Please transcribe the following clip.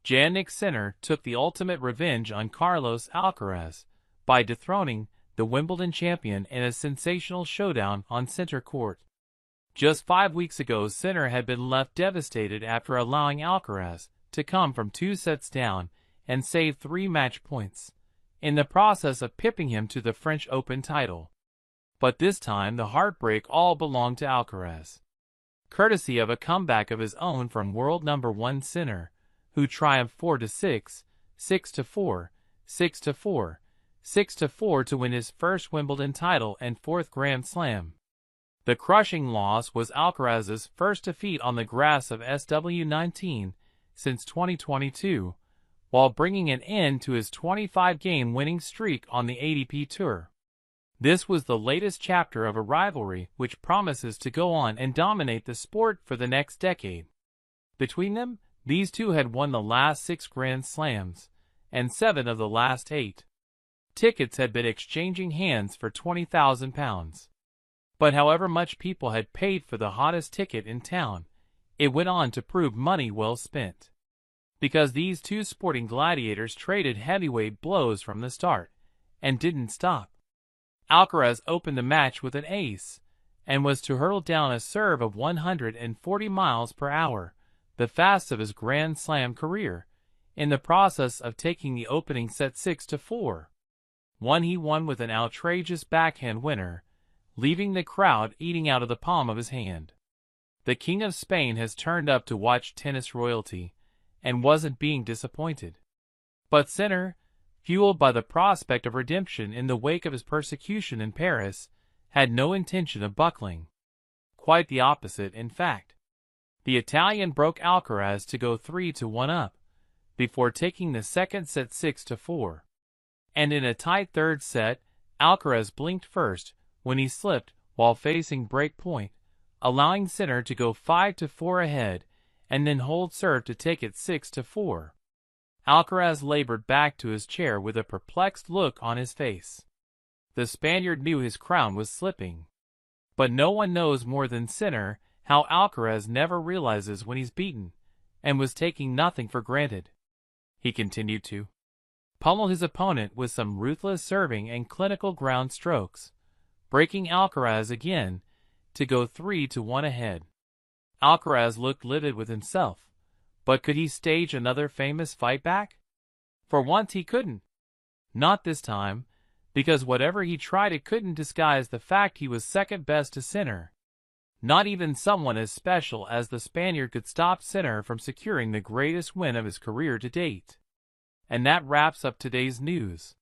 Jannik Sinner took the ultimate revenge on Carlos Alcaraz by dethroning the Wimbledon champion in a sensational showdown on center court. Just 5 weeks ago, Sinner had been left devastated after allowing Alcaraz to come from 2 sets down and save 3 match points, in the process of pipping him to the French Open title. But this time the heartbreak all belonged to Alcaraz, courtesy of a comeback of his own from world number 1 Sinner, who triumphed 4-6, 6-4, 6-4, 6-4 to win his first Wimbledon title and 4th Grand Slam. The crushing loss was Alcaraz's first defeat on the grass of SW19 since 2022, while bringing an end to his 25-game winning streak on the ATP Tour. This was the latest chapter of a rivalry which promises to go on and dominate the sport for the next decade. Between them, these two had won the last 6 Grand Slams, and 7 of the last 8. Tickets had been exchanging hands for £20,000. But however much people had paid for the hottest ticket in town, it went on to prove money well spent. Because these two sporting gladiators traded heavyweight blows from the start, and didn't stop. Alcaraz opened the match with an ace, and was to hurl down a serve of 140 miles per hour, the fastest of his Grand Slam career, in the process of taking the opening set 6-4. One he won with an outrageous backhand winner, leaving the crowd eating out of the palm of his hand. The King of Spain has turned up to watch tennis royalty, and wasn't being disappointed. But Sinner, fueled by the prospect of redemption in the wake of his persecution in Paris, had no intention of buckling. Quite the opposite, in fact. The Italian broke Alcaraz to go 3-1 up, before taking the second set 6-4. And in a tight third set, Alcaraz blinked first when he slipped while facing break point, allowing Sinner to go 5-4 ahead, and then hold serve to take it 6-4. Alcaraz labored back to his chair with a perplexed look on his face. The Spaniard knew his crown was slipping. But no one knows more than Sinner how Alcaraz never realizes when he's beaten, and was taking nothing for granted. He continued to pummel his opponent with some ruthless serving and clinical ground strokes, breaking Alcaraz again to go 3-1 ahead. Alcaraz looked livid with himself, but could he stage another famous fight back? For once he couldn't. Not this time, because whatever he tried it couldn't disguise the fact he was second best to Sinner. Not even someone as special as the Spaniard could stop Sinner from securing the greatest win of his career to date. And that wraps up today's news.